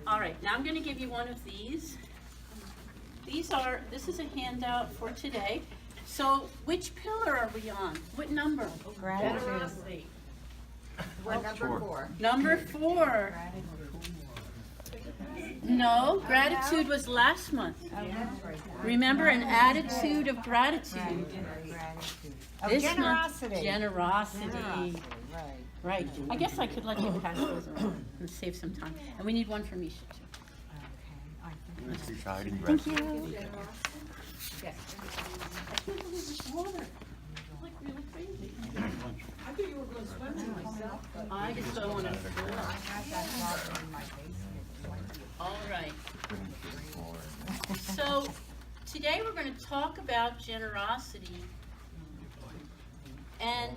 All right, now I'm going to give you one of these. This is a handout for today. So which pillar are we on? What number? Generosity. We're number 4. Number 4. No, gratitude was last month. Remember, an attitude of gratitude. This generosity. Month, generosity. Right. I guess I could let you pass those around and save some time. And we need one for Misha too. Thank you. Yes. I can't believe it's water. It's like really crazy. I thought you were going to swim to myself. I just don't want to. All right. So today we're going to talk about generosity, and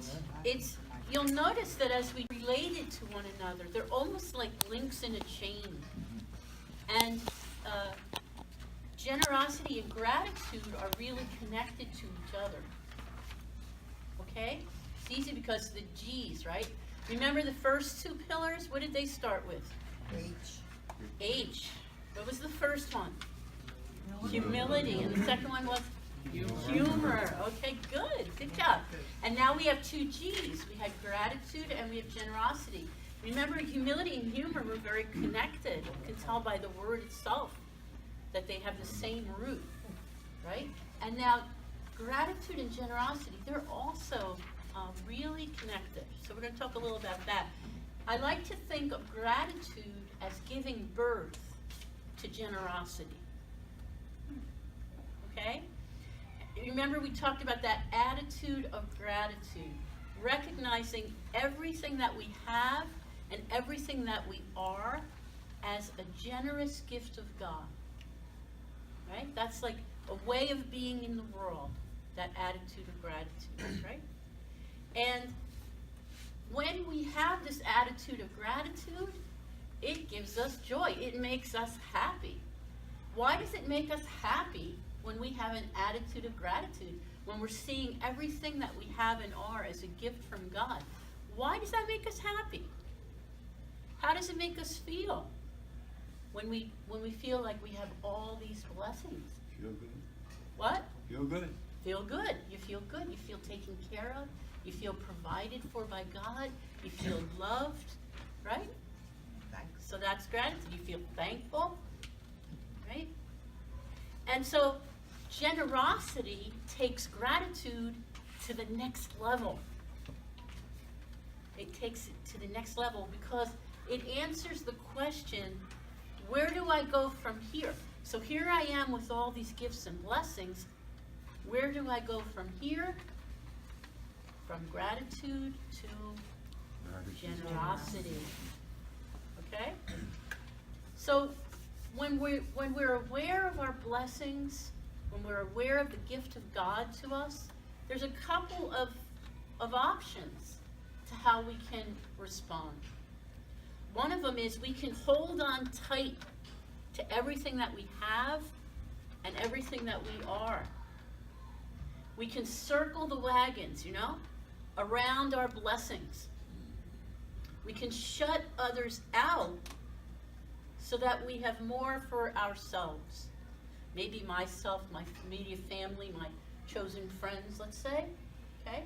you'll notice that as we relate it to one another, they're almost like links in a chain. And generosity and gratitude are really connected to each other. Okay? It's easy because the G's, right? Remember the first 2 pillars? What did they start with? H. What was the first one? Humility. And the second one was? Humor. Okay, good job. And now we have 2 G's. We had gratitude and we have generosity. Remember, humility and humor were very connected. You can tell by the word itself that they have the same root, right? And now, gratitude and generosity, they're also really connected. So we're going to talk a little about that. I like to think of gratitude as giving birth to generosity. Okay? Remember, we talked about that attitude of gratitude, recognizing everything that we have and everything that we are as a generous gift of God. Right? That's like a way of being in the world, that attitude of gratitude, right? And when we have this attitude of gratitude, it gives us joy. It makes us happy. Why does it make us happy when we have an attitude of gratitude? When we're seeing everything that we have and are as a gift from God? Why does that make us happy? How does it make us feel when we feel like we have all these blessings? Feel good. What? Feel good. Feel good. You feel good. You feel taken care of. You feel provided for by God. You feel loved, right? So that's gratitude. You feel thankful, right? And so generosity takes gratitude to the next level. It takes it to the next level because it answers the question, where do I go from here? So here I am with all these gifts and blessings. Where do I go from here? From gratitude to generosity. Okay? So when we're aware of our blessings, when we're aware of the gift of God to us, there's a couple of options to how we can respond. One of them is we can hold on tight to everything that we have and everything that we are. We can circle the wagons, around our blessings. We can shut others out so that we have more for ourselves. Maybe myself, my immediate family, my chosen friends, let's say. Okay?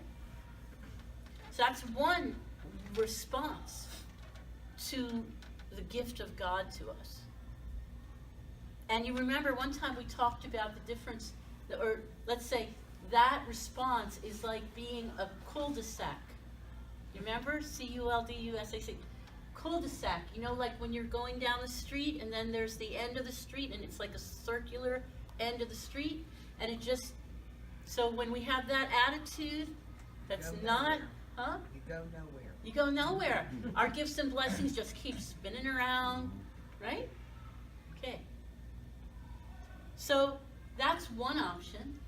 So that's one response to the gift of God to us. And you remember one time we talked about the difference, or let's say that response is like being a cul-de-sac. You remember? C-U-L-D-U-S-A-C. Cul-de-sac. Like when you're going down the street and then there's the end of the street and it's like a circular end of the street. And so when we have that attitude, that's not, huh? You go nowhere. You go nowhere. Our gifts and blessings just keep spinning around, right? Okay. So that's one option.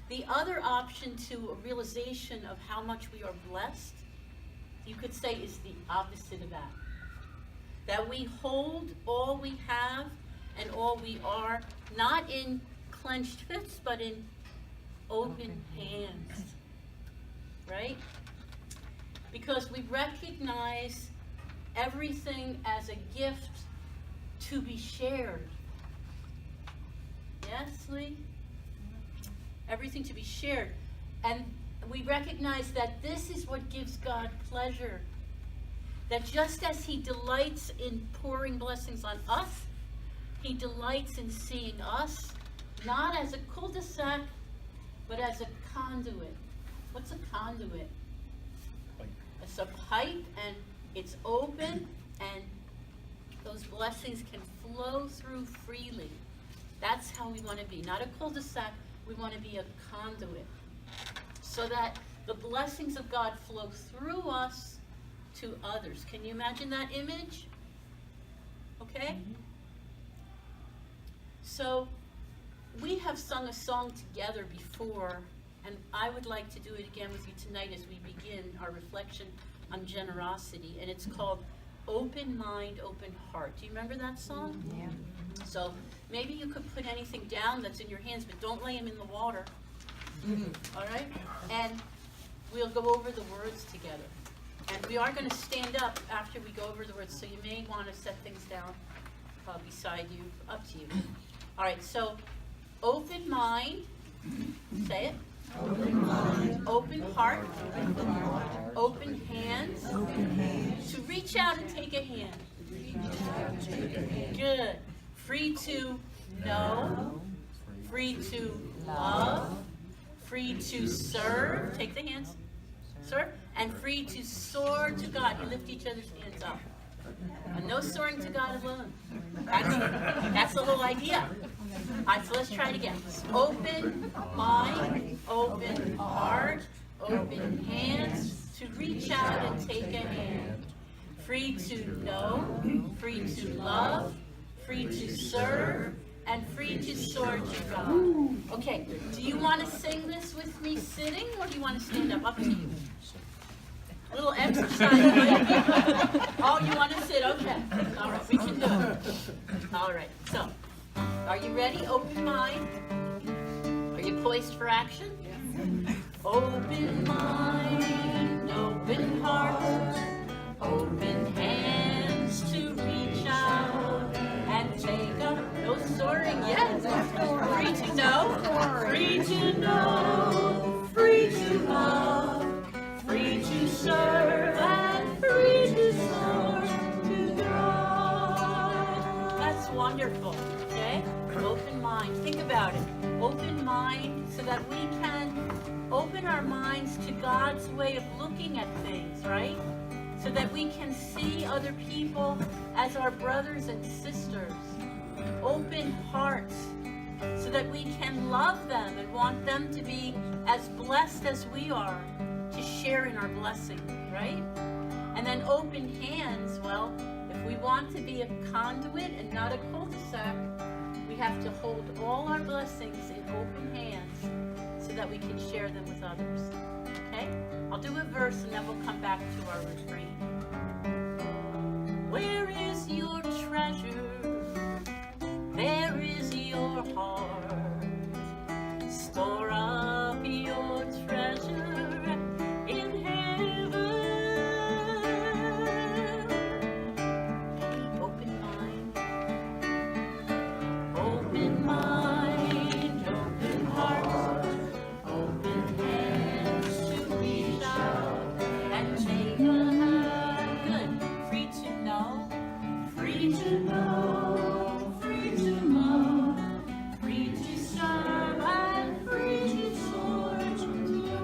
The other option to a realization of how much we are blessed, you could say, is the opposite of that. That we hold all we have and all we are, not in clenched fists, but in open hands. Right? Because we recognize everything as a gift to be shared. Yes, Lee? Everything to be shared. And we recognize that this is what gives God pleasure. That just as he delights in pouring blessings on us, he delights in seeing us, not as a cul-de-sac, but as a conduit. What's a conduit? It's a pipe, and it's open, and those blessings can flow through freely. That's how we want to be. Not a cul-de-sac, we want to be a conduit. So that the blessings of God flow through us to others. Can you imagine that image? Okay? So, we have sung a song together before, and I would like to do it again with you tonight as we begin our reflection on generosity, and it's called Open Mind, Open Heart. Do you remember that song? Yeah. So maybe you could put anything down that's in your hands, but don't lay them in the water. All right? And we'll go over the words together. And we are going to stand up after we go over the words, so you may want to set things down beside you, up to you. All right, so open mind, say it. Open mind. Open heart. Open heart. Open hands. Open hands. To reach out and take a hand. Good. Free to know. Free to love. Free to serve. Take the hands. Serve. And free to soar to God. You lift each other's hands up. And no soaring to God alone. That's the whole idea. All right, so let's try it again. Open mind, open heart, open hands to reach out and take a hand. Free to know, free to love, free to serve, and free to soar to God. Okay, do you want to sing this with me sitting, or do you want to stand up? Up to you. A little exercise. Oh, you want to sit? Okay. All right, we can do it. All right, so, are you ready? Open mind. Are you poised for action? Yes. Open mind, open heart, open hands to reach out and take up. No soaring yet. Free to know, free to know, free to love, free to serve, and free to soar to God. That's wonderful. Okay? Open mind. Think about it. Open mind so that we can open our minds to God's way of looking at things, right? So that we can see other people as our brothers and sisters. Open hearts so that we can love them and want them to be as blessed as we are, to share in our blessing, right? And then open hands, well, if we want to be a conduit and not a cul-de-sac, we have to hold all our blessings in open hands so that we can share them with others. Okay? I'll do a verse and then we'll come back to our refrain. Where is your treasure? There is your heart. Store up your treasure in heaven. Open mind, open mind, open heart, open hands to reach out and take a hand. Good. Free to know, free to know, free to love, free to serve, and free to soar to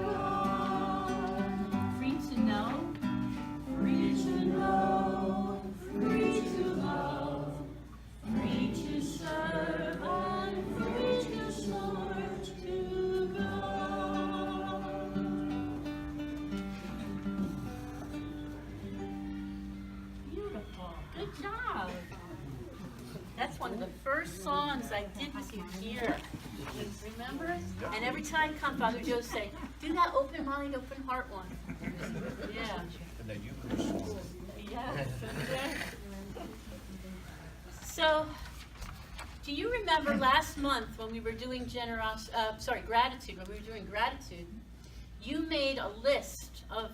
God. Free to know, free to know, free to love, free to serve, and free to soar to God. Beautiful. Good job. That's one of the first songs I did with you here. Remember? And every time I come, Father Joe say, do that open mind, open heart one. Yeah. And then you could. Yes. So, do you remember last month when we were doing gratitude, when we were doing gratitude, you made a list of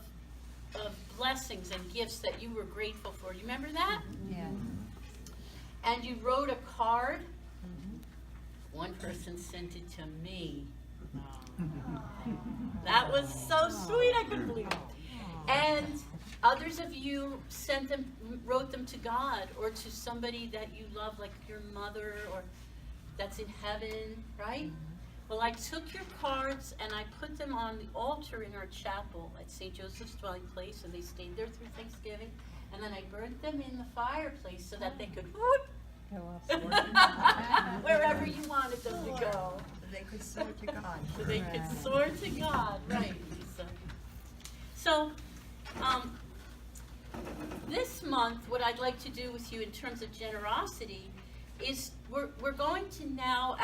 blessings and gifts that you were grateful for. You remember that? Yes. And you wrote a card. One person sent it to me. That was so sweet, I couldn't believe it. And others of you wrote them to God or to somebody that you love, like your mother or that's in heaven, right? Well, I took your cards and I put them on the altar in our chapel at St. Joseph's Dwelling Place, and they stayed there through Thanksgiving. And then I burnt them in the fireplace so that they could whoop, wherever you wanted them to go. So they could soar to God. So they could soar to God, right, Lisa? So, this month, what I'd like to do with you in terms of generosity is we're going to now,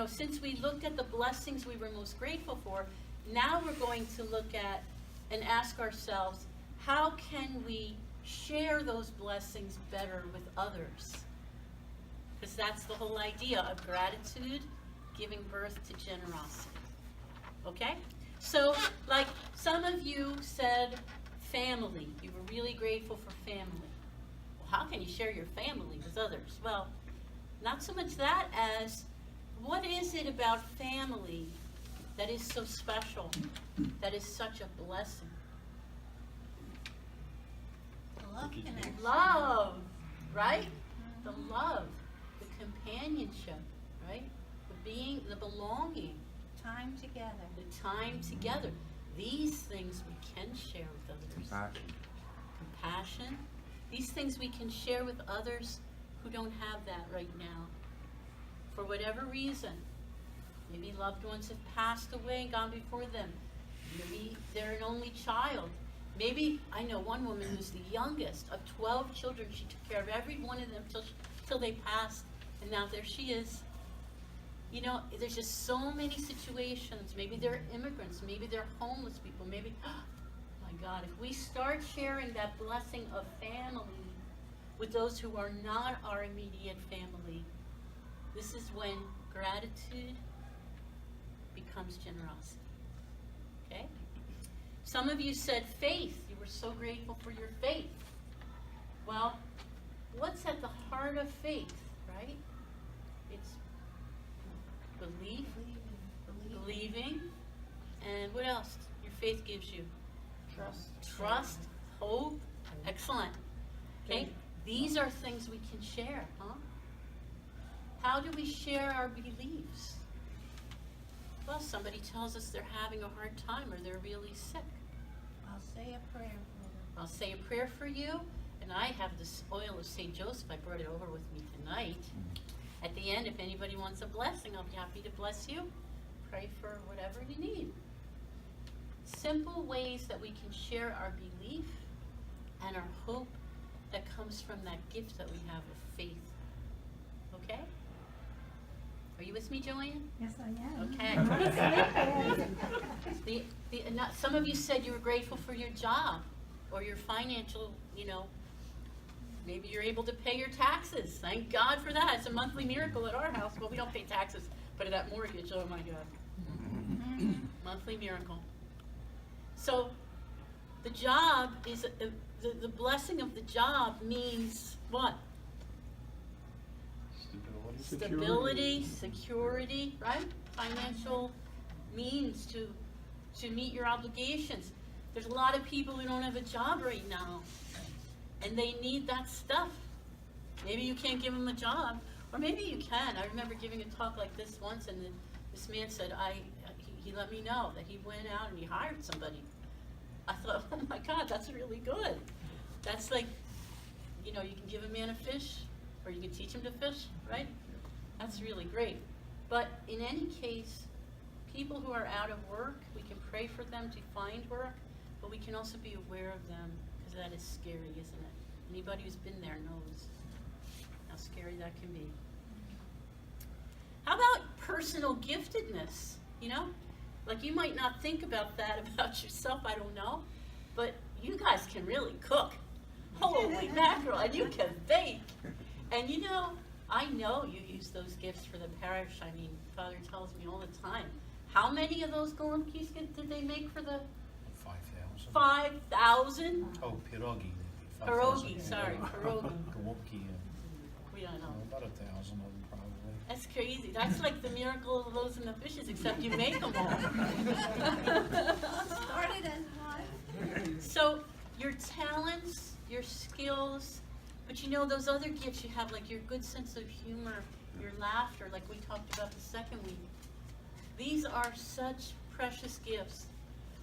since we looked at the blessings we were most grateful for, now we're going to look at and ask ourselves, how can we share those blessings better with others? Because that's the whole idea of gratitude giving birth to generosity. Okay? So, like some of you said family. You were really grateful for family. Well, how can you share your family with others? Well, not so much that as what is it about family that is so special, that is such a blessing? Love connection. Love, right? The love, the companionship, right? The being, the belonging, Time together. the time together. These things we can share with others. Compassion. These things we can share with others who don't have that right now. For whatever reason. Maybe loved ones have passed away and gone before them. Maybe they're an only child. Maybe, I know one woman who's the youngest of 12 children. She took care of every one of them till they passed. And now there she is. You know, there's just so many situations. Maybe they're immigrants. Maybe they're homeless people. Maybe, oh my God, if we start sharing that blessing of family with those who are not our immediate family, this is when gratitude becomes generosity. Okay? Some of you said faith. You were so grateful for your faith. Well, what's at the heart of faith, right? It's belief, believing, and what else your faith gives you? Trust, hope. Excellent. Okay? These are things we can share, huh? How do we share our beliefs? Well, somebody tells us they're having a hard time or they're really sick. I'll say a prayer for them. I'll say a prayer for you, and I have this oil of St. Joseph. I brought it over with me tonight. At the end, if anybody wants a blessing, I'll be happy to bless you. Pray for whatever you need. Simple ways that we can share our belief and our hope that comes from that gift that we have of faith. Okay? Are you with me, Joanne? Yes, I am. Okay. Some of you said you were grateful for your job or your financial, maybe you're able to pay your taxes. Thank God for that. It's a monthly miracle at our house. Well, we don't pay taxes, but that mortgage, oh my God. Monthly miracle. So the job is, the blessing of the job means what? Stability, security, right? Financial means to meet your obligations. There's a lot of people who don't have a job right now, and they need that stuff. Maybe you can't give them a job, or maybe you can. I remember giving a talk like this once, and this man said, he let me know that he went out and he hired somebody. I thought, oh my God, that's really good. That's like, you can give a man a fish, or you can teach him to fish, right? That's really great. But in any case, people who are out of work, we can pray for them to find work, but we can also be aware of them, because that is scary, isn't it? Anybody who's been there knows how scary that can be. How about personal giftedness? Like you might not think about that about yourself, I don't know, but you guys can really cook. Holy mackerel, and you can bake. And I know you use those gifts for the parish. I mean, Father tells me all the time. How many of those golem keys did they make for the? 5,000. 5,000? Oh, pierogi. Pierogi, sorry, pierogi. Gołąbki, We don't know. about 1,000 of them probably. That's crazy. That's like the miracle of the loaves and the fishes, except you make them all. Started as one. So your talents, your skills, but you know those other gifts you have, like your good sense of humor, your laughter, like we talked about the second week. These are such precious gifts.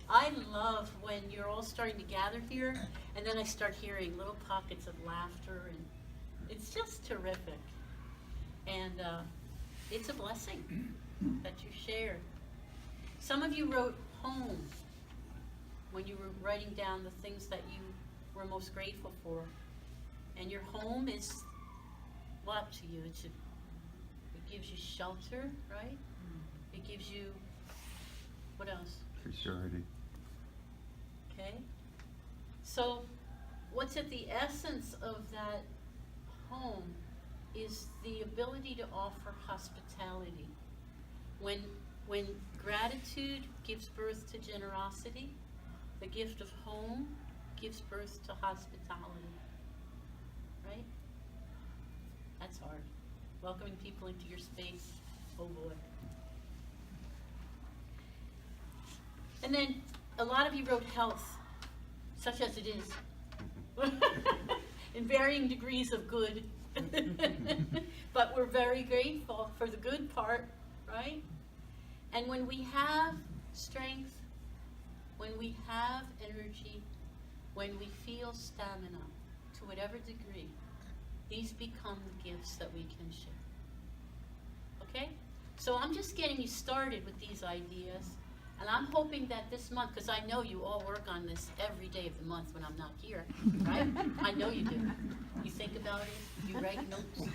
I love when you're all starting to gather here, and then I start hearing little pockets of laughter, and it's just terrific. And it's a blessing that you share. Some of you wrote poems when you were writing down the things that you were most grateful for. And your home is what to you? It gives you shelter, right? It gives you, what else? Security. Okay. So what's at the essence of that home is the ability to offer hospitality. When gratitude gives birth to generosity, the gift of home gives birth to hospitality. Right? That's hard. Welcoming people into your space. Oh boy. And then a lot of you wrote health, such as it is, in varying degrees of good. But we're very grateful for the good part, right? And when we have strength, when we have energy, when we feel stamina, to whatever degree, these become the gifts that we can share. Okay? So I'm just getting you started with these ideas. And I'm hoping that this month, because I know you all work on this every day of the month when I'm not here, right? I know you do. You think about it, you write notes,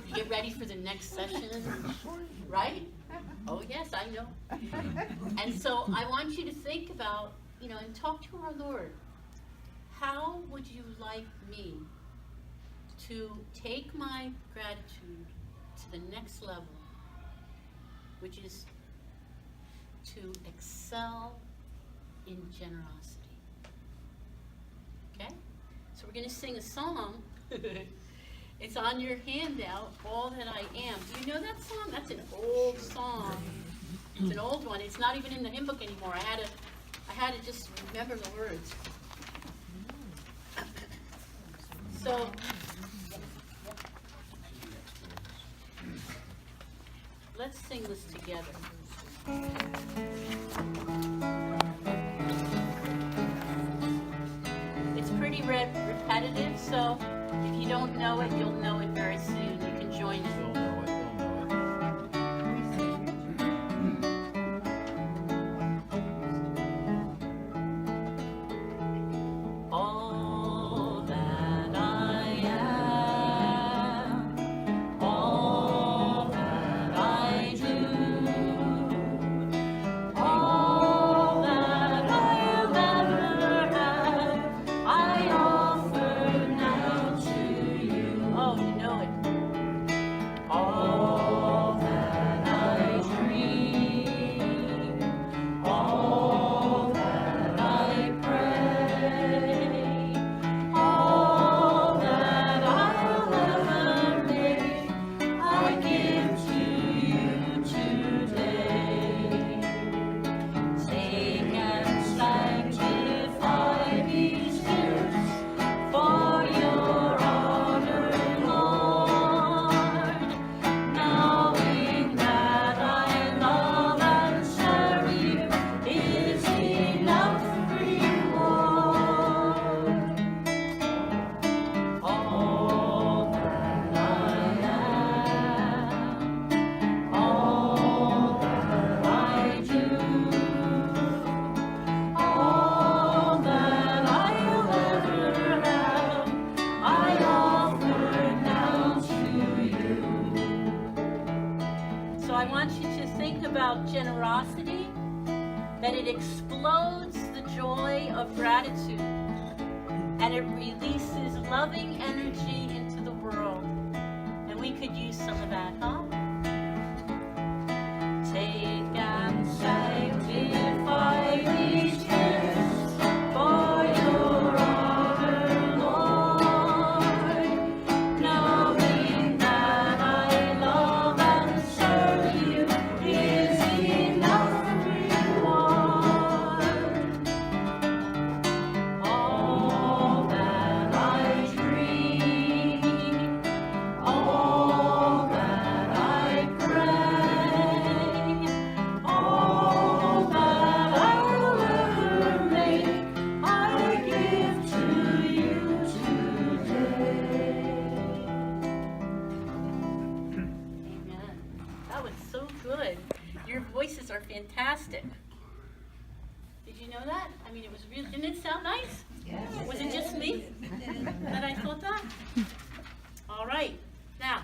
you get ready for the next session, right? Oh yes, I know. And so I want you to think about, and talk to our Lord. How would you like me to take my gratitude to the next level, which is to excel in generosity? Okay? So we're going to sing a song. It's on your handout, All That I Am. Do you know that song? That's an old song. It's an old one. It's not even in the hymn book anymore. I had to just remember the words. So let's sing this together. It's pretty repetitive, so if you don't know it, you'll know it very soon. You can join it. You'll know it, you'll know it. All that I am, all that I do, all that I'll ever have, I offer now to you. Oh, you know it. All that I dream, all that I pray, all that I'll ever make, I give to you today. Take and sanctify these gifts for your honor, Lord, knowing that I love and serve you is enough reward. All that I am, all that I do, all that I'll ever have, I offer now to you. So I want you to think about generosity, that it explodes the joy of gratitude, and it releases loving energy into the world. And we could use some of that, huh? Take and sanctify these gifts sound nice? Yes. Was it just me that I thought that? All right. Now,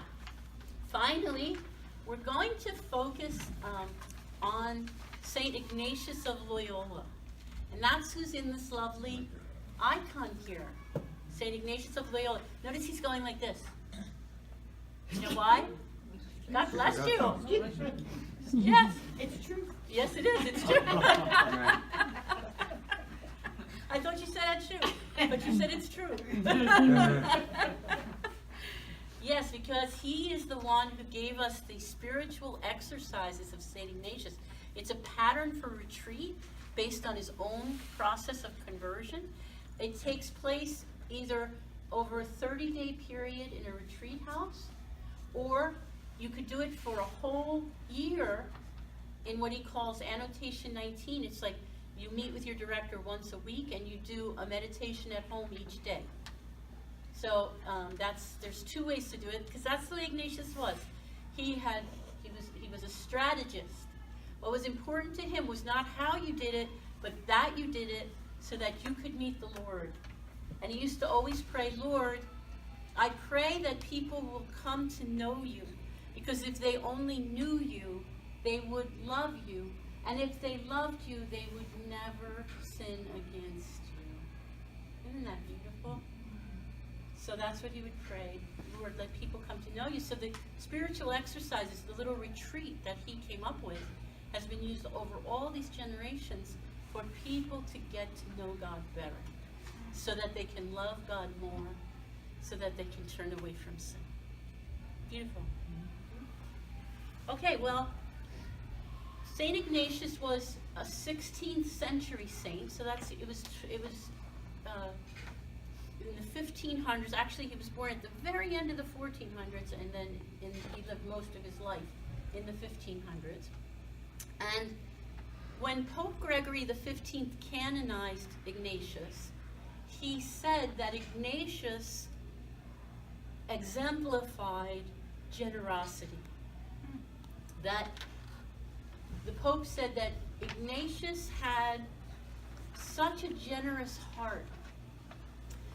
finally, we're going to focus on St. Ignatius of Loyola. And that's who's in this lovely icon here. St. Ignatius of Loyola. Notice he's going like this. You know why? God bless you. Yes, it's true. Yes, it is. It's true. I thought you said that's true, but you said it's true. Yes, because he is the one who gave us the spiritual exercises of St. Ignatius. It's a pattern for retreat based on his own process of conversion. It takes place either over a 30-day period in a retreat house, or you could do it for a whole year in what he calls annotation 19. It's like you meet with your director once a week and you do a meditation at home each day. So there's two ways to do it, because that's the way Ignatius was. He was a strategist. What was important to him was not how you did it, but that you did it so that you could meet the Lord. And he used to always pray, Lord, I pray that people will come to know you, because if they only knew you, they would love you. And if they loved you, they would never sin against you. Isn't that beautiful? So that's what he would pray. Lord, let people come to know you. So the spiritual exercises, the little retreat that he came up with, has been used over all these generations for people to get to know God better, so that they can love God more, so that they can turn away from sin. Beautiful. Okay, well, St. Ignatius was a 16th century saint, so it was in the 1500s. Actually, he was born at the very end of the 1400s, and then he lived most of his life in the 1500s. And when Pope Gregory XV canonized Ignatius, he said that Ignatius exemplified generosity. That the Pope said that Ignatius had such a generous heart,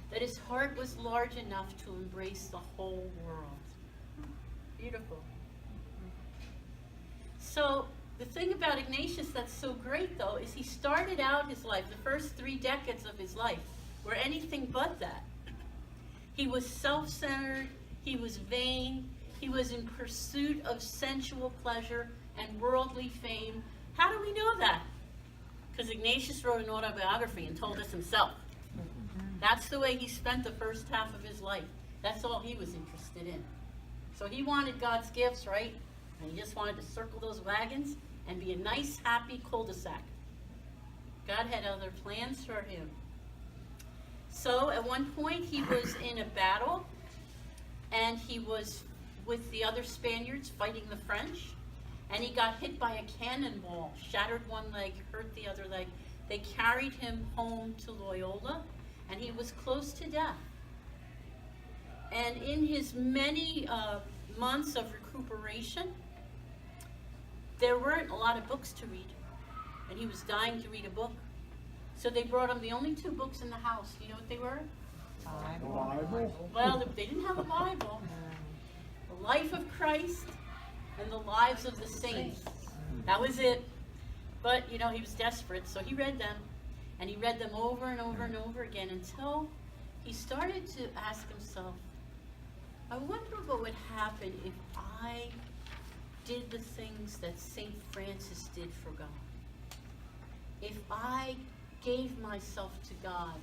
that his heart was large enough to embrace the whole world. Beautiful. So the thing about Ignatius that's so great, though, is he started out his life, the first 3 decades of his life, were anything but that. He was self-centered, he was vain, he was in pursuit of sensual pleasure and worldly fame. How do we know that? Because Ignatius wrote an autobiography and told us himself. That's the way he spent the first half of his life. That's all he was interested in. So he wanted God's gifts, right? And he just wanted to circle those wagons and be a nice, happy cul-de-sac. God had other plans for him. So at one point he was in a battle, and he was with the other Spaniards fighting the French, and he got hit by a cannonball, shattered one leg, hurt the other leg. They carried him home to Loyola, and he was close to death. And in his many months of recuperation, there weren't a lot of books to read, and he was dying to read a book. So they brought him the only 2 books in the house. Do you know what they were? Bible. Well, they didn't have a Bible. The Life of Christ and the Lives of the Saints. That was it. But, he was desperate, so he read them. And he read them over and over and over again until he started to ask himself, I wonder what would happen if I did the things that St. Francis did for God. If I gave myself to God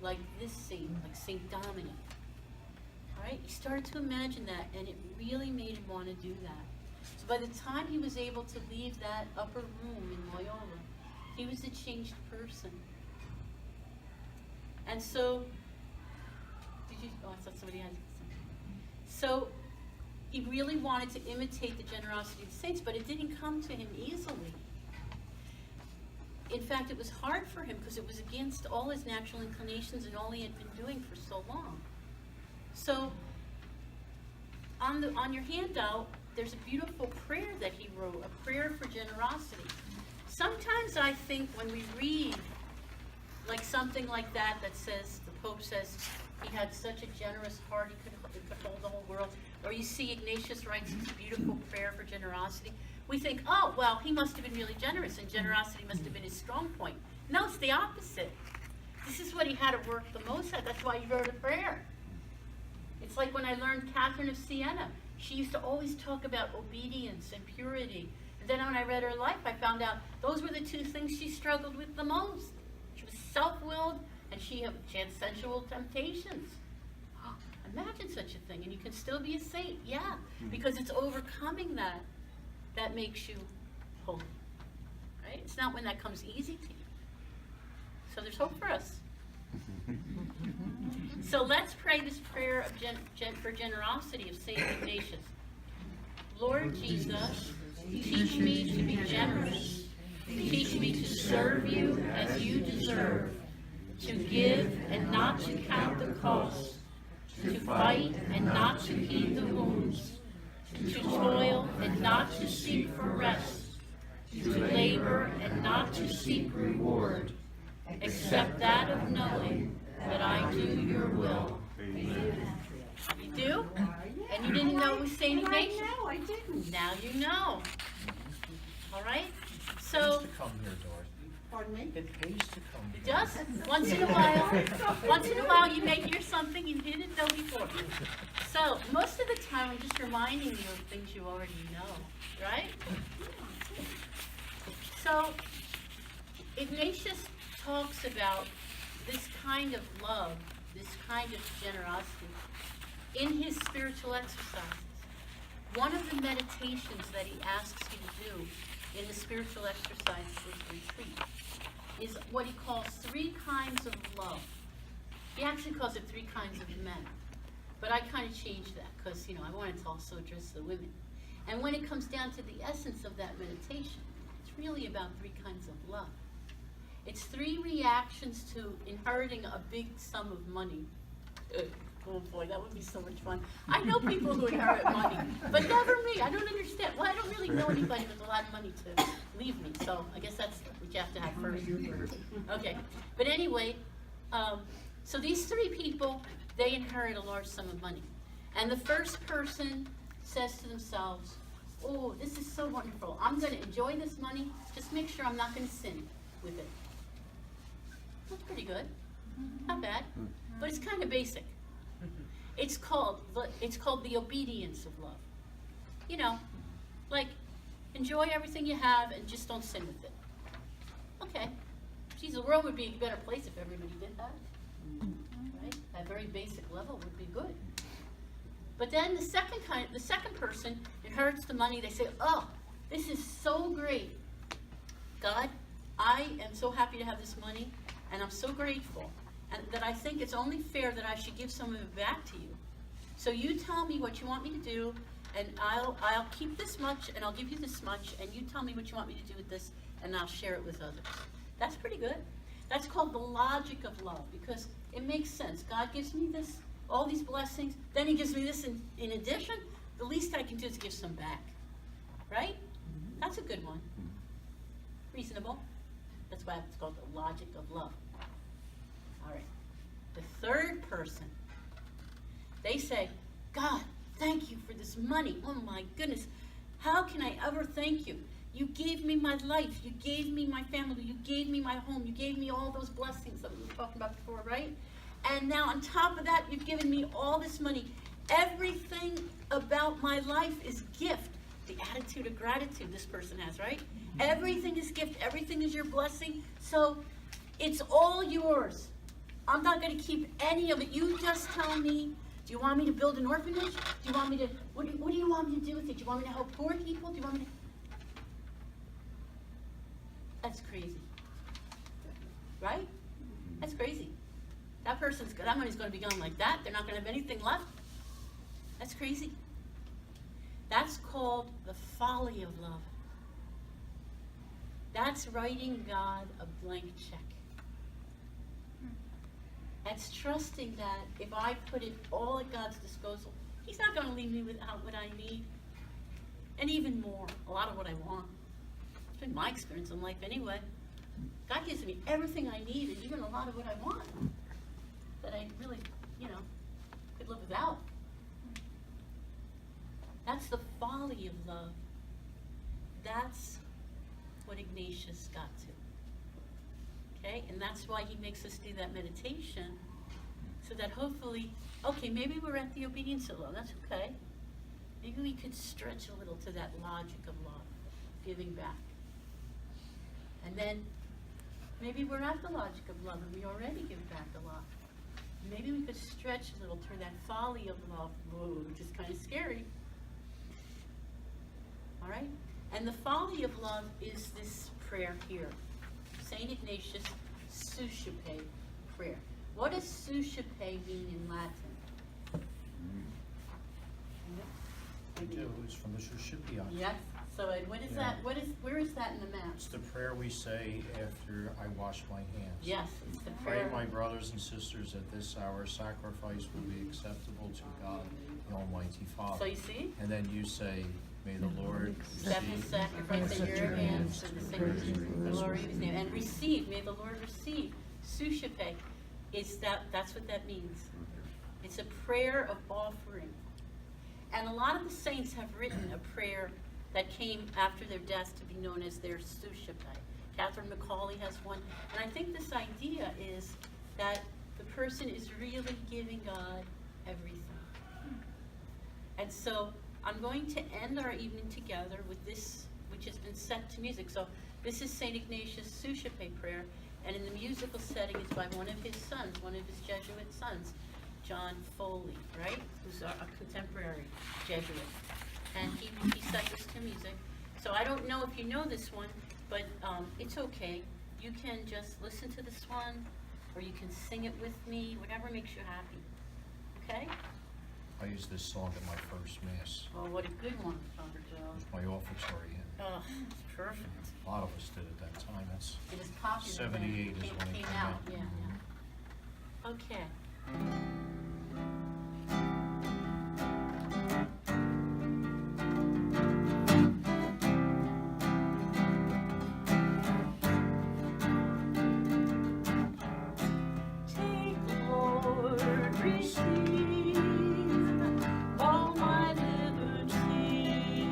like this saint, like St. Dominic. All right? He started to imagine that, and it really made him want to do that. So by the time he was able to leave that upper room in Loyola, he was a changed person. And so, I thought somebody had something. So, he really wanted to imitate the generosity of the saints, but it didn't come to him easily. In fact, it was hard for him because it was against all his natural inclinations and all he had been doing for so long. So, on your handout, there's a beautiful prayer that he wrote, a prayer for generosity. Sometimes I think when we read like something like that says, the Pope says, he had such a generous heart, he could hold the whole world. Or you see Ignatius writes this beautiful prayer for generosity. We think, oh, well, he must have been really generous, and generosity must have been his strong point. No, it's the opposite. This is what he had to work the most at. That's why he wrote a prayer. It's like when I learned Catherine of Siena. She used to always talk about obedience and purity. And then when I read her life, I found out those were the two things she struggled with the most. She was self-willed, and she had sensual temptations. Imagine such a thing, and you can still be a saint, yeah, because it's overcoming that makes you holy, right? It's not when that comes easy to you. So there's hope for us. So let's pray this prayer of for generosity of Saint Ignatius. Lord Jesus, teach me to be generous. Teach me to serve you as you deserve, to give and not to count the cost, to fight and not to heed the wounds, to toil and not to seek for rest, to labor and not to seek reward, except that of knowing that I do your will. You do? And you didn't know it was Saint Ignatius? No, I didn't. Now you know. All right? It So, pays to come here, Dorothy. Pardon me? It pays to come it here. does. Once in a while you may hear something you didn't know before. So, most of the time I'm just reminding you of things you already know, right? So, Ignatius talks about this kind of love, this kind of generosity in his spiritual exercises. One of the meditations that he asks you to do in the spiritual exercises retreat is what he calls 3 kinds of love. He actually calls it 3 kinds of men. But I kind of changed that because, I wanted to also address the women. And when it comes down to the essence of that meditation, it's really about 3 kinds of love. It's 3 reactions to inheriting a big sum of money. Oh boy, that would be so much fun. I know people who inherit money, but never me. I don't understand. Well, I don't really know anybody with a lot of money to leave me, so I guess that's what you have to have first. Okay, but anyway, so these 3 people, they inherit a large sum of money. And the first person says to themselves, oh, this is so wonderful. I'm going to enjoy this money. Just make sure I'm not going to sin with it. That's pretty good. Not bad. But it's kind of basic. It's called the obedience of love. Like enjoy everything you have and just don't sin with it. Okay. Geez, the world would be a better place if everybody did that. Right? That very basic level would be good. But then the second person inherits the money. They say, oh, this is so great. God, I am so happy to have this money, and I'm so grateful, and that I think it's only fair that I should give some of it back to you. So you tell me what you want me to do, and I'll keep this much, and I'll give you this much, and you tell me what you want me to do with this, and I'll share it with others. That's pretty good. That's called the logic of love, because it makes sense. God gives me this, all these blessings, then he gives me this in addition. The least I can do is give some back. Right? That's a good one. Reasonable. That's why it's called the logic of love. All right. The third person, they say, God, thank you for this money. Oh my goodness. How can I ever thank you? You gave me my life. You gave me my family. You gave me my home. You gave me all those blessings that we were talking about before, right? And now on top of that, you've given me all this money. Everything about my life is gift. The attitude of gratitude this person has, right? Everything is gift. Everything is your blessing. So it's all yours. I'm not going to keep any of it. You just tell me, do you want me to build an orphanage? Do you want me to, what do you want me to do with it? Do you want me to help poor people? Do you want me to? That's crazy. Right? That's crazy. That money's going to be going like that. They're not going to have anything left. That's crazy. That's called the folly of love. That's writing God a blank check. That's trusting that if I put it all at God's disposal, he's not going to leave me without what I need. And even more, a lot of what I want. It's been my experience in life anyway. God gives me everything I need and even a lot of what I want that I really, could live without. That's the folly of love. That's what Ignatius got to. Okay? And that's why he makes us do that meditation, so that hopefully, okay, maybe we're at the obedience of love. That's okay. Maybe we could stretch a little to that logic of love, giving back. And then maybe we're at the logic of love and we already give back a lot. Maybe we could stretch a little to that folly of love, which is kind of scary. All right? And the folly of love is this prayer here. St. Ignatius' Suscipe prayer. What does Suscipe mean in Latin? We do, it's from the Suscipiat. Yes. So what is Yeah. that? Where is that in the Mass? It's the prayer we say after I wash my hands. Yes, it's the Pray, prayer. my brothers and sisters, that this our sacrifice will be acceptable to God, the Almighty Father. So you see? And then you say, may the Lord Accept the receive. sacrifice at your hands for the sake of the glory of his name. And receive, may the Lord receive. Suscipe that's what that means. It's a prayer of offering. And a lot of the saints have written a prayer that came after their death to be known as their Suscipe. Catherine Macaulay has one. And I think this idea is that the person is really giving God everything. And so I'm going to end our evening together with this, which has been set to music. So this is St. Ignatius' Suscipe prayer, and in the musical setting it's by one of his sons, one of his Jesuit sons, John Foley, right? Who's a contemporary Jesuit. And he set this to music. So I don't know if you know this one, but it's okay. You can just listen to this one, or you can sing it with me, whatever makes you happy. Okay? I used this song at my first Mass. Oh, what a good one, Father It Joe. was my offertory hymn. Oh, it's perfect. A lot of us did at that time. That's It was popular then. 78 is It when it came came out. out. Yeah. Okay. Take, Lord, receive all my liberty,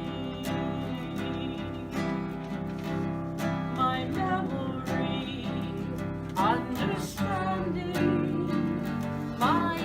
my memory, understanding, my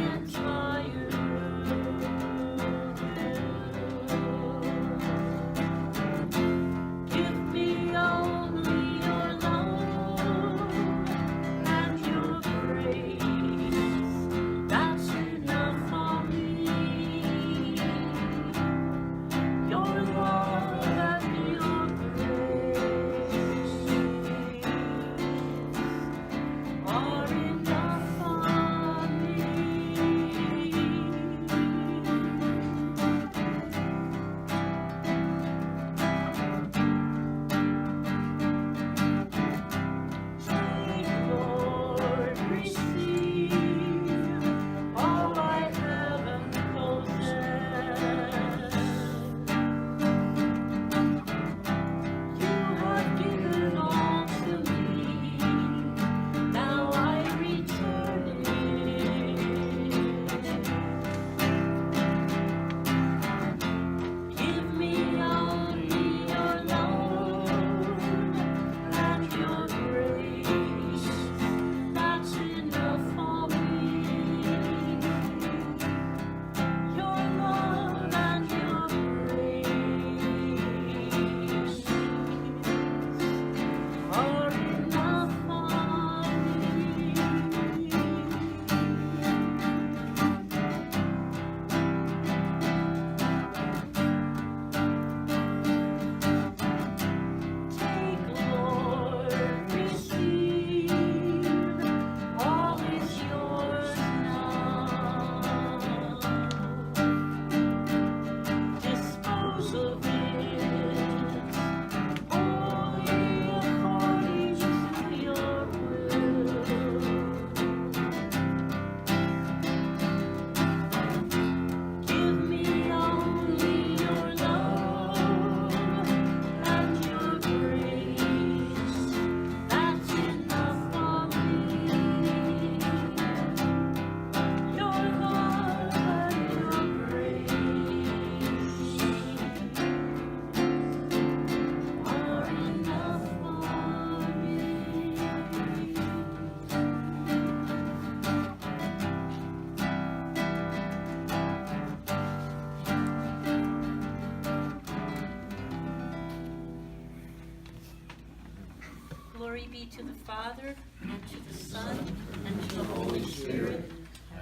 Glory be to the Father, and to the Son, and to the Holy Spirit,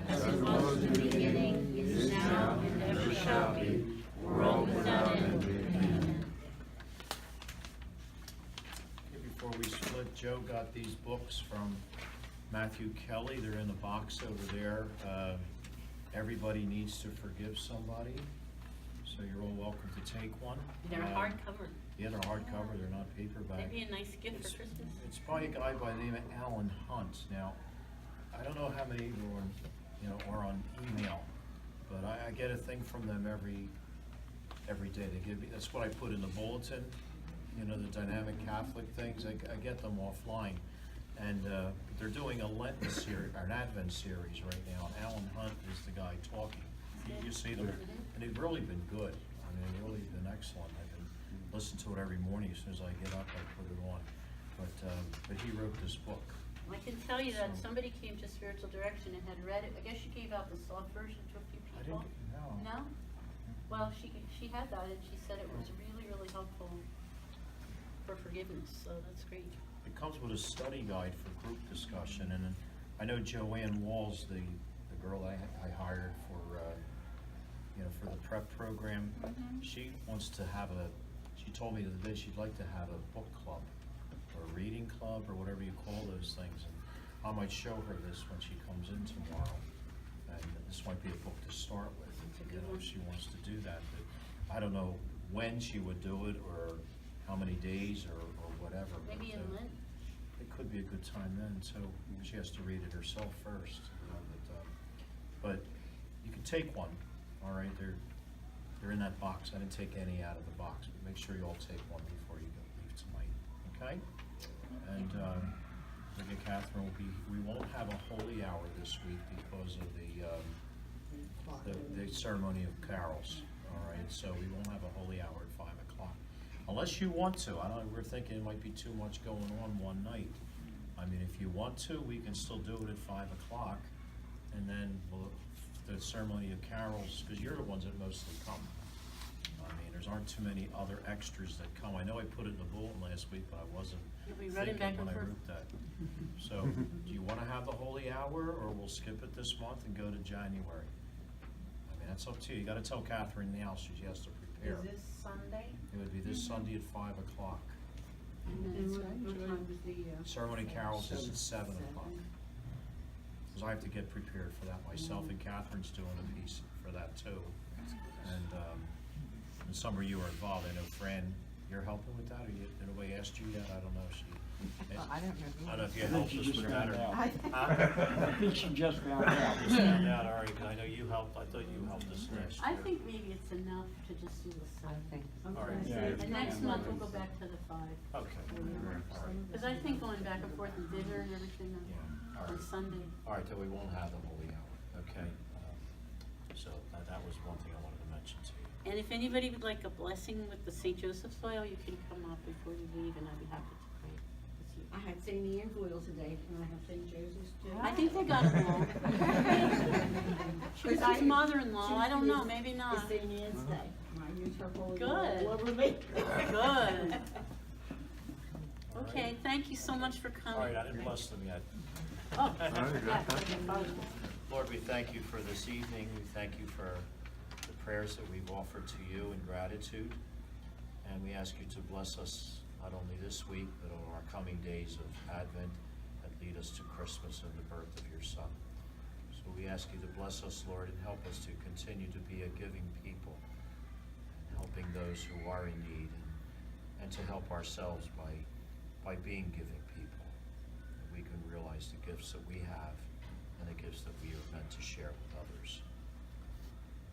as it was in the beginning, is now, and ever shall be, world without end. Amen. Before we split, Joe got these books from Matthew Kelly. They're in the box over there. Everybody needs to forgive somebody, so you're all welcome to take one. They're hardcover. Yeah, they're hardcover. They're not paperback. Maybe a nice gift for Christmas. It's by a guy by the name of Alan Hunt. Now, I don't know how many of you are on email, but I get a thing from them every day. They give me, that's what I put in the bulletin, the dynamic Catholic things. I get them offline. And they're doing a Lenten series, or an Advent series right now. And Alan Hunt is the guy talking. You see them, and they've really been good. I mean, they've really been excellent. I've been listening to it every morning. As soon as I get up, I put it on. But he wrote this book. I can tell you that somebody came to Spiritual Direction and had read it. I guess she gave out the soft version to a few I people. didn't know. No? Well, she had that, and she said it was really, really helpful for forgiveness, so that's great. It comes with a study guide for group discussion, and I know Joanne Walls, the girl I hired for the prep program. She wants to have she told me the other day she'd like to have a book club or a reading club or whatever you call those things. And I might show her this when she comes in tomorrow, and this might be a book to start with. If she wants to do that, but I don't know when she would do it or how many days or whatever. Maybe in Lent? It could be a good time then, so she has to read it herself first. But you can take one, all right? They're in that box. I didn't take any out of the box, but make sure you all take one before you leave tonight, okay? And maybe Catherine we won't have a holy hour this week because of the ceremony of carols, all right? So we won't have a holy hour at 5 o'clock. Unless you want to. We're thinking it might be too much going on one night. I mean, if you want to, we can still do it at 5 o'clock, and then the ceremony of carols, because you're the ones that mostly come. I mean, aren't too many other extras that come. I know I put it in the bulletin last week, but I wasn't You'll be running back thinking when and I forth. wrote that. So, do you wanna have the holy hour, or we'll skip it this month and go to January? I mean, that's up to you. You gotta tell Catherine now, so she has to prepare. Is this Sunday? It would be this Sunday at 5 o'clock. And what time is the, Ceremony carols is at 7 o'clock. Because I have to get prepared for that myself, and Catherine's doing a piece for that too. And some of you are involved. I know Fran, you're helping with that, or did anybody ask you yet? I don't know if she. I don't know. I don't know if you helped us with that or. I think she just found out. Just found out, all right, because I know you helped, I thought you helped us last year. I think maybe it's enough to just do the I 7. think. All right. Yeah. And next month we'll go back to the 5. Okay, all right, Because I think going back and forth and dinner and everything yeah, all on right. Sunday. All right, then we won't have the holy hour, okay? So that was one thing I wanted to mention to you. And if anybody would like a blessing with the St. Joseph's oil, you can come up before you leave, and I'd be happy to pray with you. I had St. Anne's oil today, and I have St. Joseph's too. I think they got along. She was his mother-in-law, I don't know, maybe It's not. St. Anne's Day, and I use her holy Good. oil all over me. Good. All Okay, right. thank you so much for coming. All right, I didn't bless them yet. Oh, yeah. Lord, we thank you for this evening. We thank you for the prayers that we've offered to you in gratitude. And we ask you to bless us not only this week, but on our coming days of Advent that lead us to Christmas and the birth of your Son. So we ask you to bless us, Lord, and help us to continue to be a giving people, and helping those who are in need, and to help ourselves by being giving people. That we can realize the gifts that we have and the gifts that we are meant to share with others.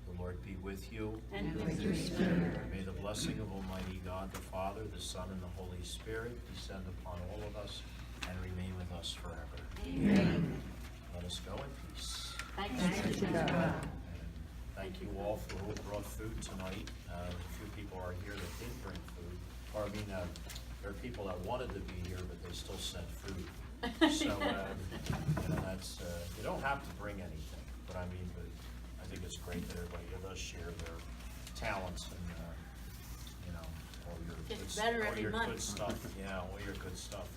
The Lord be with you. And with your spirit. May the blessing of Almighty God, the Father, the Son, and the Holy Spirit descend upon all of us and remain with us forever. Amen. Let us go in peace. Thanks. And thank you all for who brought food tonight. A few people are here that did bring food. Or I mean, there are people that wanted to be here, but they still sent food. So, that's, you don't have to bring anything, but I think it's great that everybody does share their talents and, all your Gets good, better all every your month. good stuff. Yeah, all your good stuff.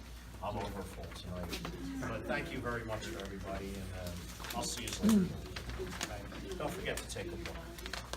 I'm over full tonight. But thank you very much for everybody, and I'll see you later. Okay? Don't forget to take a look.